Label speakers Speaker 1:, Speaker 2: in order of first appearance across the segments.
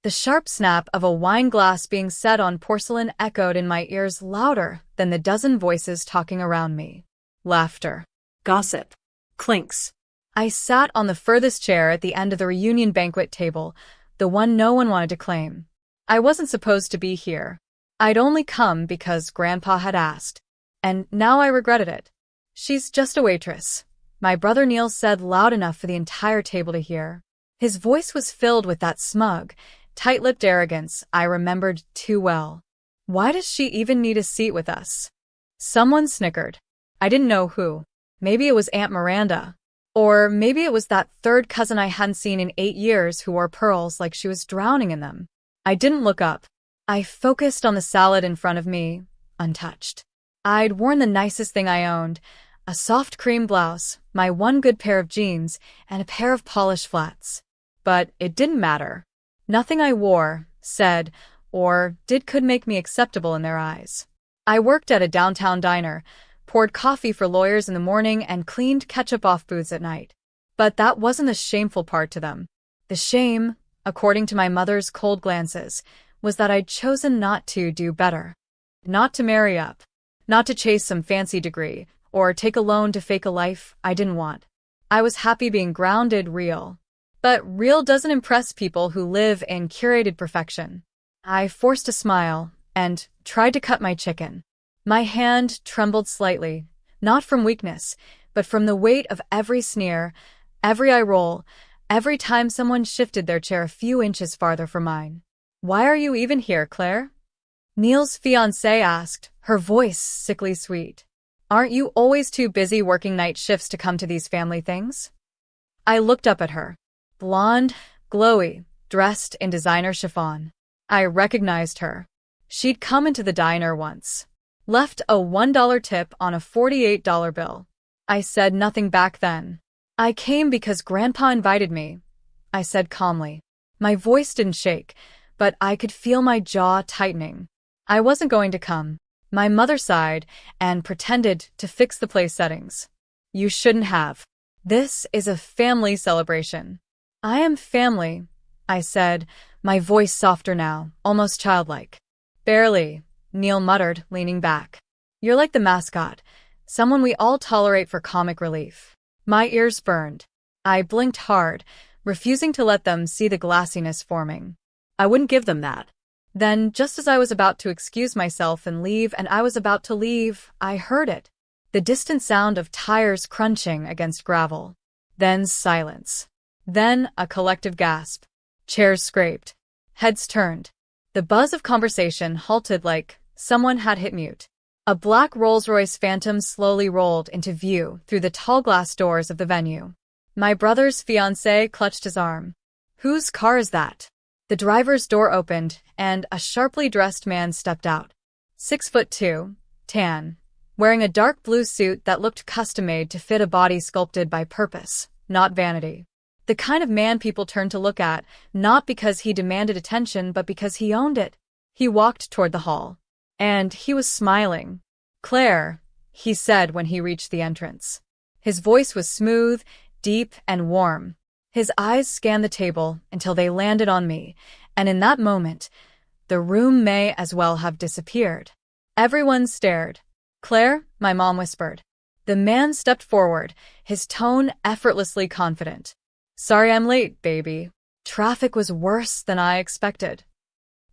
Speaker 1: The sharp snap of a wine glass being set on porcelain echoed in my ears louder than the dozen voices talking around me. Laughter.
Speaker 2: Gossip. Clinks.
Speaker 1: I sat on the furthest chair at the end of the reunion banquet table, the one no one wanted to claim. I wasn't supposed to be here. I'd only come because Grandpa had asked. And now I regretted it. She's just a waitress, my brother Neil said loud enough for the entire table to hear. His voice was filled with that smug, tight-lipped arrogance I remembered too well. Why does she even need a seat with us? Someone snickered. I didn't know who. Maybe it was Aunt Miranda. Or maybe it was that third cousin I hadn't seen in 8 years who wore pearls like she was drowning in them. I didn't look up. I focused on the salad in front of me, untouched. I'd worn the nicest thing I owned, a soft cream blouse, my one good pair of jeans, and a pair of polished flats. But it didn't matter. Nothing I wore, said, or did could make me acceptable in their eyes. I worked at a downtown diner, poured coffee for lawyers in the morning, and cleaned ketchup off booths at night. But that wasn't the shameful part to them. The shame, according to my mother's cold glances, was that I'd chosen not to do better. Not to marry up. Not to chase some fancy degree, or take a loan to fake a life I didn't want. I was happy being grounded real. But real doesn't impress people who live in curated perfection. I forced a smile and tried to cut my chicken. My hand trembled slightly, not from weakness, but from the weight of every sneer, every eye roll, every time someone shifted their chair a few inches farther from mine. "Why are you even here, Claire?" Neil's fiancée asked, her voice sickly sweet. "Aren't you always too busy working night shifts to come to these family things?" I looked up at her. Blonde, glowy, dressed in designer chiffon. I recognized her. She'd come into the diner once. Left a $1 tip on a $48 bill. I said nothing back then. "I came because Grandpa invited me," I said calmly. My voice didn't shake, but I could feel my jaw tightening. I wasn't going to come. My mother sighed and pretended to fix the place settings. "You shouldn't have. This is a family celebration." "I am family," I said, my voice softer now, almost childlike. "Barely," Neil muttered, leaning back. "You're like the mascot, someone we all tolerate for comic relief." My ears burned. I blinked hard, refusing to let them see the glassiness forming.
Speaker 2: "I wouldn't give them that."
Speaker 1: Then, just as I was about to excuse myself and leave, I heard it. The distant sound of tires crunching against gravel. Then silence. Then a collective gasp. Chairs scraped. Heads turned. The buzz of conversation halted like someone had hit mute. A black Rolls-Royce Phantom slowly rolled into view through the tall glass doors of the venue. My brother's fiancée clutched his arm. "Whose car is that?" The driver's door opened, and a sharply dressed man stepped out. 6'2", tan, wearing a dark blue suit that looked custom-made to fit a body sculpted by purpose, not vanity. The kind of man people turned to look at, not because he demanded attention but because he owned it. He walked toward the hall. And he was smiling. "Claire," he said when he reached the entrance. His voice was smooth, deep, and warm. His eyes scanned the table until they landed on me, and in that moment, the room may as well have disappeared. Everyone stared. "Claire," my mom whispered. The man stepped forward, his tone effortlessly confident. "Sorry I'm late, baby. Traffic was worse than I expected."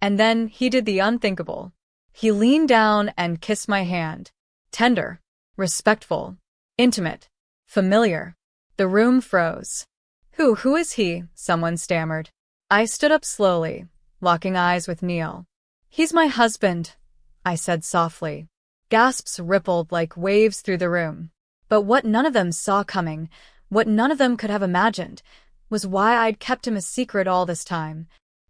Speaker 1: And then he did the unthinkable. He leaned down and kissed my hand. Tender, respectful, intimate, familiar. The room froze. Who is he?" someone stammered. I stood up slowly, locking eyes with Neil. "He's my husband," I said softly. Gasps rippled like waves through the room. But what none of them saw coming, what none of them could have imagined, was why I'd kept him a secret all this time.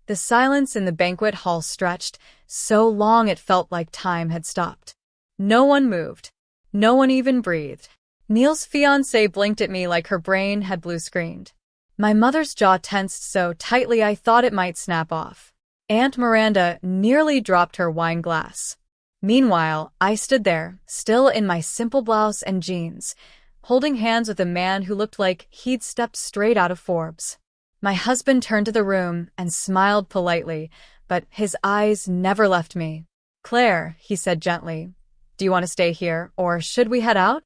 Speaker 1: The silence in the banquet hall stretched, so long it felt like time had stopped. No one moved. No one even breathed. Neil's fiancée blinked at me like her brain had blue-screened. My mother's jaw tensed so tightly I thought it might snap off. Aunt Miranda nearly dropped her wine glass. Meanwhile, I stood there, still in my simple blouse and jeans, holding hands with a man who looked like he'd stepped straight out of Forbes. My husband turned to the room and smiled politely, but his eyes never left me. Claire, he said gently, do you want to stay here, or should we head out?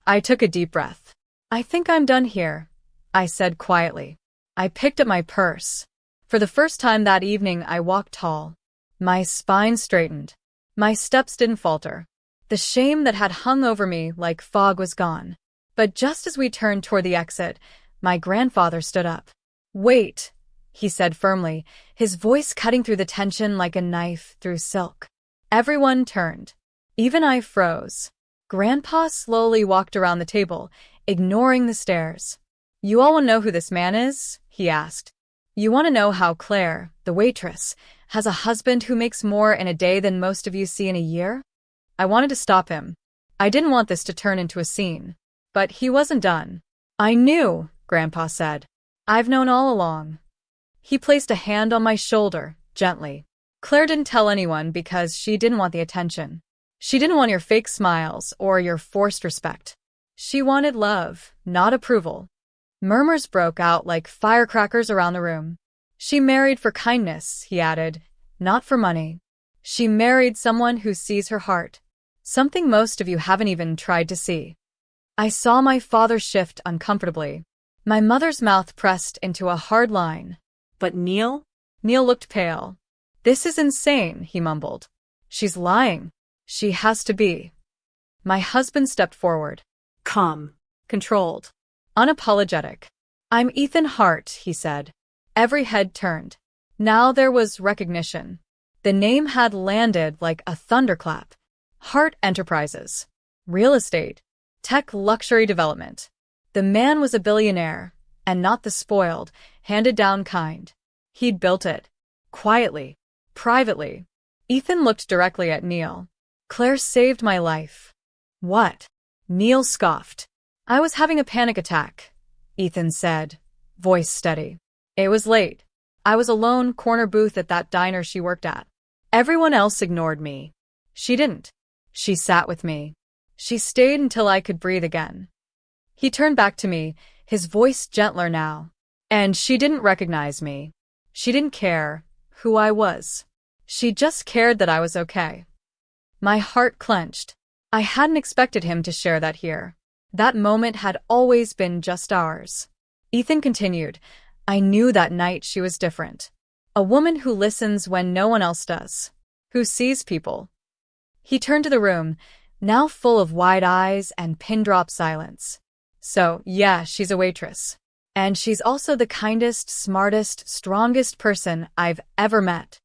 Speaker 1: I took a deep breath. I think I'm done here, I said quietly. I picked up my purse. For the first time that evening, I walked tall. My spine straightened. My steps didn't falter. The shame that had hung over me like fog was gone. But just as we turned toward the exit, my grandfather stood up. Wait, he said firmly, his voice cutting through the tension like a knife through silk. Everyone turned. Even I froze. Grandpa slowly walked around the table, ignoring the stares. You all want to know who this man is? He asked. You want to know how Claire, the waitress, has a husband who makes more in a day than most of you see in a year? I wanted to stop him. I didn't want this to turn into a scene. But he wasn't done. I knew, Grandpa said. I've known all along. He placed a hand on my shoulder, gently. Claire didn't tell anyone because she didn't want the attention. She didn't want your fake smiles or your forced respect. She wanted love, not approval. Murmurs broke out like firecrackers around the room. She married for kindness, he added, not for money. She married someone who sees her heart, something most of you haven't even tried to see. I saw my father shift uncomfortably. My mother's mouth pressed into a hard line.
Speaker 2: But Neil?
Speaker 1: Neil looked pale. This is insane, he mumbled. She's lying. She has to be. My husband stepped forward.
Speaker 2: Calm.
Speaker 1: Controlled. Unapologetic. I'm Ethan Hart, he said. Every head turned. Now there was recognition. The name had landed like a thunderclap. Hart Enterprises. Real estate. Tech luxury development. The man was a billionaire, and not the spoiled, handed-down kind. He'd built it. Quietly. Privately. Ethan looked directly at Neil. Claire saved my life. What? Neil scoffed. I was having a panic attack, Ethan said, voice steady. It was late. I was alone, corner booth at that diner she worked at. Everyone else ignored me. She didn't. She sat with me. She stayed until I could breathe again. He turned back to me, his voice gentler now. And she didn't recognize me. She didn't care who I was. She just cared that I was okay. My heart clenched. I hadn't expected him to share that here. That moment had always been just ours. Ethan continued. I knew that night she was different. A woman who listens when no one else does. Who sees people. He turned to the room, now full of wide eyes and pin-drop silence. So, yeah, she's a waitress. And she's also the kindest, smartest, strongest person I've ever met.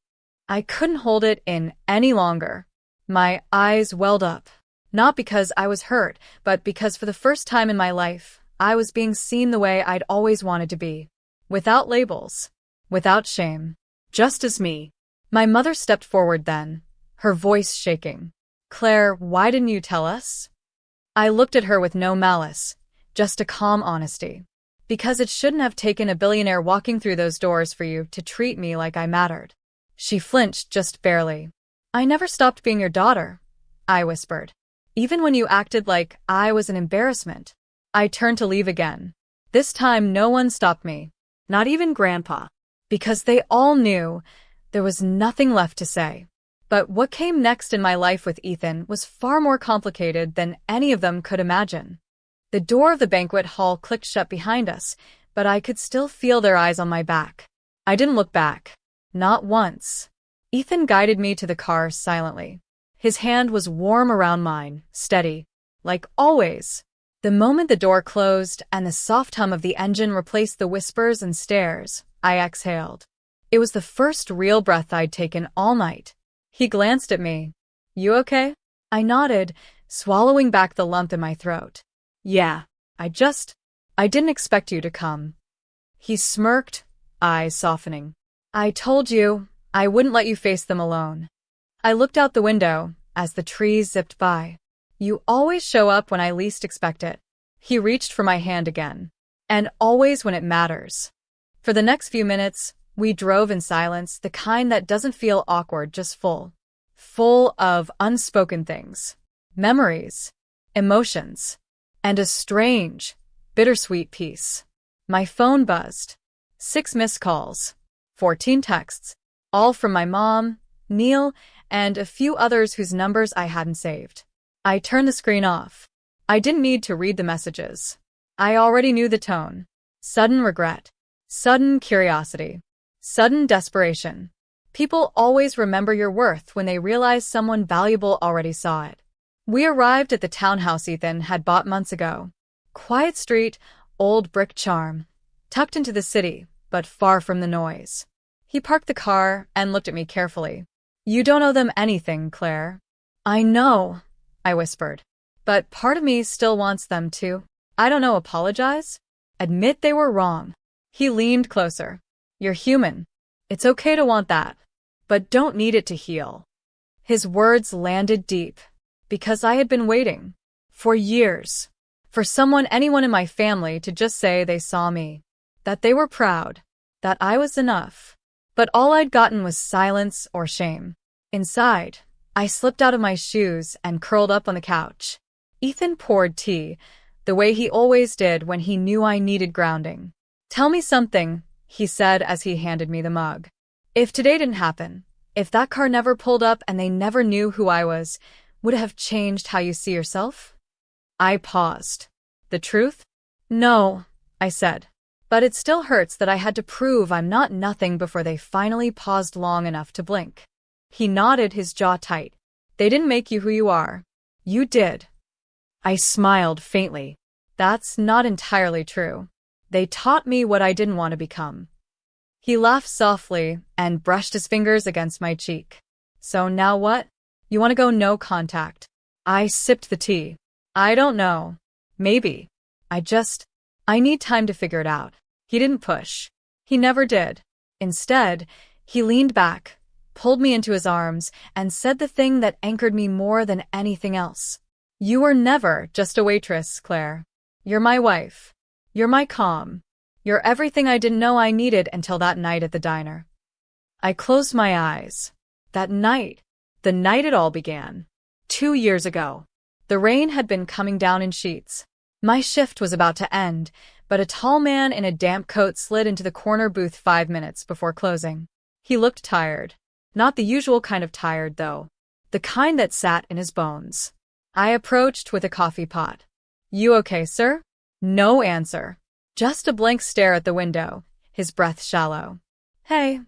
Speaker 1: I couldn't hold it in any longer. My eyes welled up. Not because I was hurt, but because for the first time in my life, I was being seen the way I'd always wanted to be. Without labels. Without shame. Just as me. My mother stepped forward then, her voice shaking. Claire, why didn't you tell us? I looked at her with no malice, just a calm honesty. Because it shouldn't have taken a billionaire walking through those doors for you to treat me like I mattered. She flinched just barely. I never stopped being your daughter, I whispered. Even when you acted like I was an embarrassment. I turned to leave again. This time no one stopped me. Not even Grandpa. Because they all knew there was nothing left to say. But what came next in my life with Ethan was far more complicated than any of them could imagine. The door of the banquet hall clicked shut behind us, but I could still feel their eyes on my back. I didn't look back. Not once. Ethan guided me to the car silently. His hand was warm around mine, steady, like always. The moment the door closed and the soft hum of the engine replaced the whispers and stares, I exhaled. It was the first real breath I'd taken all night. He glanced at me. You okay? I nodded, swallowing back the lump in my throat. Yeah, I didn't expect you to come. He smirked, eyes softening. I told you, I wouldn't let you face them alone. I looked out the window as the trees zipped by. You always show up when I least expect it. He reached for my hand again. And always when it matters. For the next few minutes, we drove in silence, the kind that doesn't feel awkward, just full. Full of unspoken things. Memories. Emotions. And a strange, bittersweet peace. My phone buzzed. 6 missed calls. 14 texts. All from my mom, Neil, and a few others whose numbers I hadn't saved. I turned the screen off. I didn't need to read the messages. I already knew the tone. Sudden regret. Sudden curiosity. Sudden desperation. People always remember your worth when they realize someone valuable already saw it. We arrived at the townhouse Ethan had bought months ago. Quiet street, old brick charm. Tucked into the city, but far from the noise. He parked the car and looked at me carefully. You don't owe them anything, Claire. I know, I whispered. But part of me still wants them to. I don't know, apologize? Admit they were wrong. He leaned closer. You're human. It's okay to want that. But don't need it to heal. His words landed deep. Because I had been waiting. For years. For anyone in my family to just say they saw me. That they were proud. That I was enough. But all I'd gotten was silence or shame. Inside, I slipped out of my shoes and curled up on the couch. Ethan poured tea, the way he always did when he knew I needed grounding. Tell me something, he said as he handed me the mug. If today didn't happen, if that car never pulled up and they never knew who I was, would it have changed how you see yourself? I paused. The truth? No, I said. But it still hurts that I had to prove I'm not nothing before they finally paused long enough to blink. He nodded, his jaw tight. They didn't make you who you are. You did. I smiled faintly. That's not entirely true. They taught me what I didn't want to become. He laughed softly and brushed his fingers against my cheek. So now what? You want to go no contact? I sipped the tea. I don't know. Maybe. I need time to figure it out. He didn't push. He never did. Instead, he leaned back, pulled me into his arms, and said the thing that anchored me more than anything else. You were never just a waitress, Claire. You're my wife. You're my calm. You're everything I didn't know I needed until that night at the diner. I closed my eyes. That night. The night it all began. 2 years ago. The rain had been coming down in sheets. My shift was about to end, but a tall man in a damp coat slid into the corner booth 5 minutes before closing. He looked tired. Not the usual kind of tired, though. The kind that sat in his bones. I approached with a coffee pot. You okay, sir? No answer. Just a blank stare at the window, his breath shallow. Hey,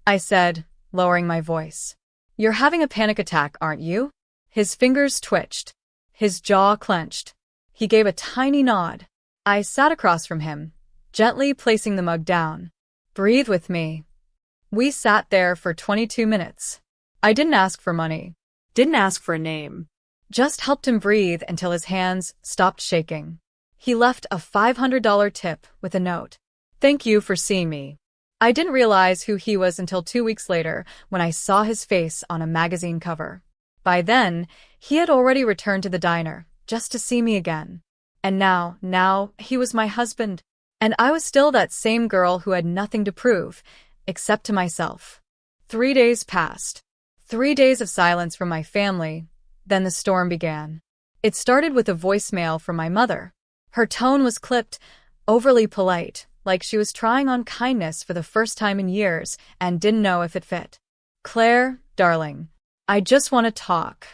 Speaker 1: I said, lowering my voice. You're having a panic attack, aren't you? His fingers twitched. His jaw clenched. He gave a tiny nod. I sat across from him, gently placing the mug down. Breathe with me. We sat there for 22 minutes. I didn't ask for money.
Speaker 2: Didn't ask for a name.
Speaker 1: Just helped him breathe until his hands stopped shaking. He left a $500 tip with a note. Thank you for seeing me. I didn't realize who he was until 2 weeks later when I saw his face on a magazine cover. By then, he had already returned to the diner, just to see me again. And now, he was my husband. And I was still that same girl who had nothing to prove, except to myself. 3 days passed. 3 days of silence from my family. Then the storm began. It started with a voicemail from my mother. Her tone was clipped, overly polite, like she was trying on kindness for the first time in years and didn't know if it fit. Claire, darling, I just want to talk.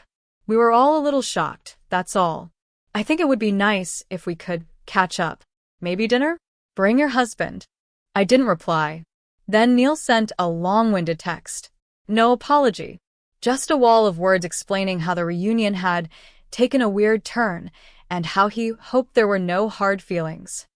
Speaker 1: We were all a little shocked, that's all. I think it would be nice if we could catch up. Maybe dinner? Bring your husband. I didn't reply. Then Neil sent a long-winded text. No apology. Just a wall of words explaining how the reunion had taken a weird turn and how he hoped there were no hard feelings.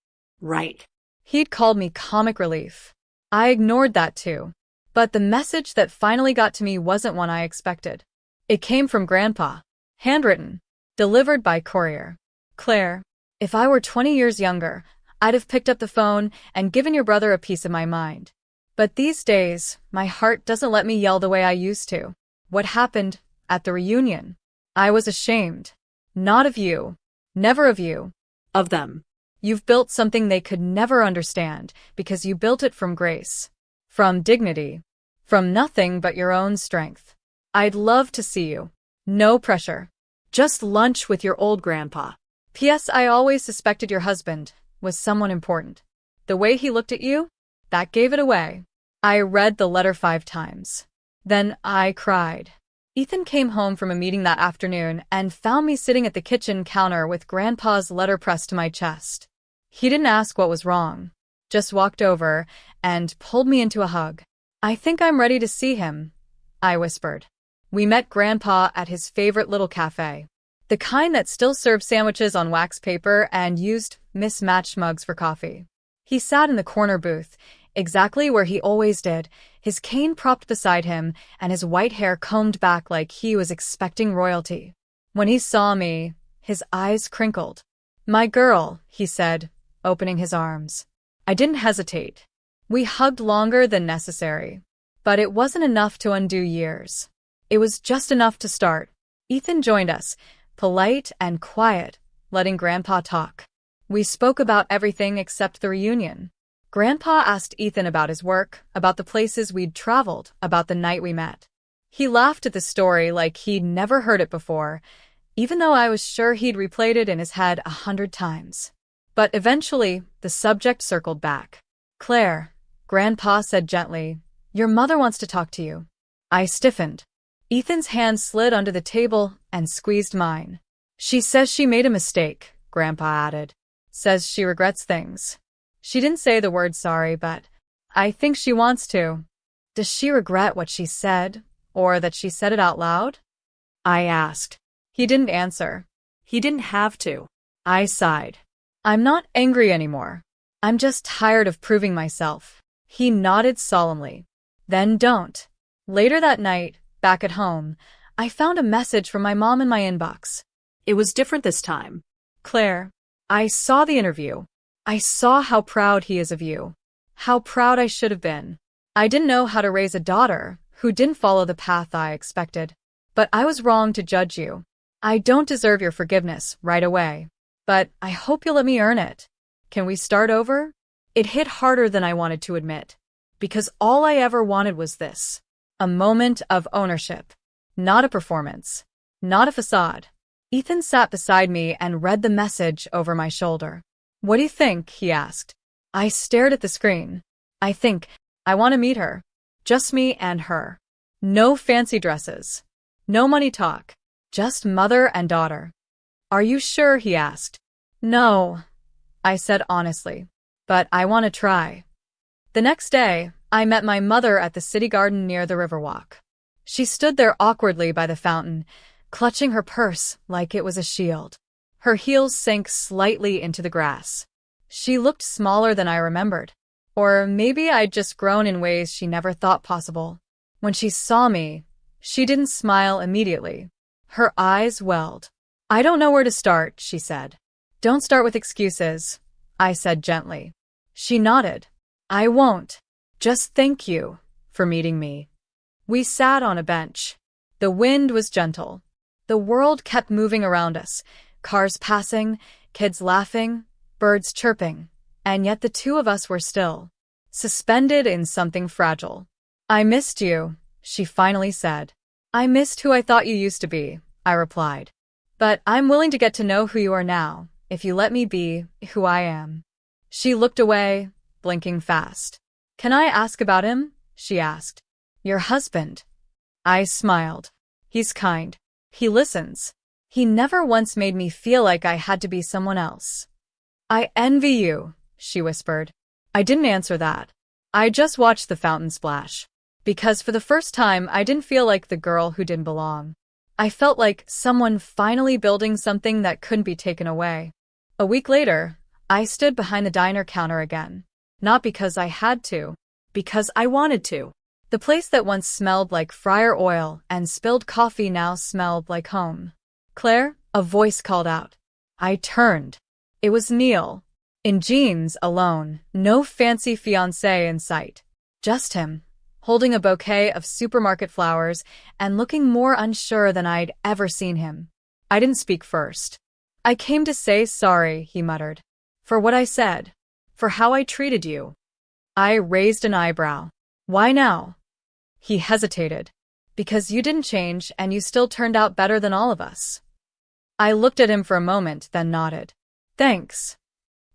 Speaker 2: Right.
Speaker 1: He'd called me comic relief. I ignored that too. But the message that finally got to me wasn't one I expected. It came from Grandpa. Handwritten. Delivered by courier. Claire, if I were 20 years younger, I'd have picked up the phone and given your brother a piece of my mind. But these days, my heart doesn't let me yell the way I used to. What happened at the reunion? I was ashamed. Not of you. Never of you.
Speaker 2: Of them.
Speaker 1: You've built something they could never understand because you built it from grace. From dignity. From nothing but your own strength. I'd love to see you. No pressure. Just lunch with your old grandpa. P.S. I always suspected your husband was someone important. The way he looked at you? That gave it away. I read the letter 5 times. Then I cried. Ethan came home from a meeting that afternoon and found me sitting at the kitchen counter with Grandpa's letter pressed to my chest. He didn't ask what was wrong, just walked over and pulled me into a hug. "I think I'm ready to see him," I whispered. We met Grandpa at his favorite little cafe, the kind that still served sandwiches on wax paper and used mismatched mugs for coffee. He sat in the corner booth, exactly where he always did, his cane propped beside him and his white hair combed back like he was expecting royalty. When he saw me, his eyes crinkled. "My girl," he said, opening his arms. I didn't hesitate. We hugged longer than necessary. But it wasn't enough to undo years. It was just enough to start. Ethan joined us, polite and quiet, letting Grandpa talk. We spoke about everything except the reunion. Grandpa asked Ethan about his work, about the places we'd traveled, about the night we met. He laughed at the story like he'd never heard it before, even though I was sure he'd replayed it in his head 100 times. But eventually, the subject circled back. "Claire," Grandpa said gently, "your mother wants to talk to you." I stiffened. Ethan's hand slid under the table and squeezed mine. "She says she made a mistake," Grandpa added. "Says she regrets things. She didn't say the word sorry, but I think she wants to." "Does she regret what she said, or that she said it out loud?" I asked. He didn't answer.
Speaker 2: He didn't have to.
Speaker 1: I sighed. "I'm not angry anymore. I'm just tired of proving myself." He nodded solemnly. "Then don't." Later that night, back at home, I found a message from my mom in my inbox.
Speaker 2: It was different this time.
Speaker 1: "Claire, I saw the interview. I saw how proud he is of you. How proud I should have been. I didn't know how to raise a daughter who didn't follow the path I expected. But I was wrong to judge you. I don't deserve your forgiveness right away. But I hope you'll let me earn it. Can we start over?" It hit harder than I wanted to admit, because all I ever wanted was this. A moment of ownership. Not a performance. Not a facade. Ethan sat beside me and read the message over my shoulder. "What do you think?" he asked. I stared at the screen. "I think I want to meet her. Just me and her. No fancy dresses. No money talk. Just mother and daughter." "Are you sure?" he asked. "No," I said honestly. "But I want to try." The next day, I met my mother at the city garden near the Riverwalk. She stood there awkwardly by the fountain, clutching her purse like it was a shield. Her heels sank slightly into the grass. She looked smaller than I remembered. Or maybe I'd just grown in ways she never thought possible. When she saw me, she didn't smile immediately. Her eyes welled. "I don't know where to start," she said. "Don't start with excuses," I said gently. She nodded. "I won't. Just thank you for meeting me." We sat on a bench. The wind was gentle. The world kept moving around us, cars passing, kids laughing, birds chirping, and yet the two of us were still, suspended in something fragile. "I missed you," she finally said. "I missed who I thought you used to be," I replied. "But I'm willing to get to know who you are now, if you let me be who I am." She looked away, blinking fast. "Can I ask about him?" she asked. "Your husband." I smiled. "He's kind. He listens. He never once made me feel like I had to be someone else." "I envy you," she whispered. I didn't answer that. I just watched the fountain splash. Because for the first time, I didn't feel like the girl who didn't belong. I felt like someone finally building something that couldn't be taken away. A week later, I stood behind the diner counter again. Not because I had to, because I wanted to. The place that once smelled like fryer oil and spilled coffee now smelled like home. "Claire," a voice called out. I turned. It was Neil. In jeans, alone, no fancy fiancé in sight. Just him, holding a bouquet of supermarket flowers and looking more unsure than I'd ever seen him. I didn't speak first. "I came to say sorry," he muttered. "For what I said. For how I treated you." I raised an eyebrow. "Why now?" He hesitated. "Because you didn't change and you still turned out better than all of us." I looked at him for a moment, then nodded. "Thanks."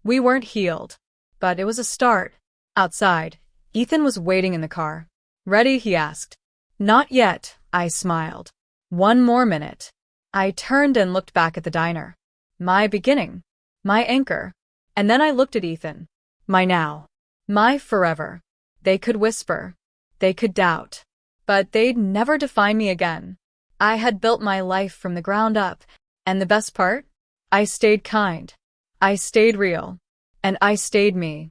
Speaker 1: We weren't healed, but it was a start. Outside, Ethan was waiting in the car. Ready? He asked. Not yet, I smiled. One more minute. I turned and looked back at the diner. My beginning. My anchor. And then I looked at Ethan. My now. My forever. They could whisper. They could doubt. But they'd never define me again. I had built my life from the ground up, and the best part? I stayed kind. I stayed real. And I stayed me.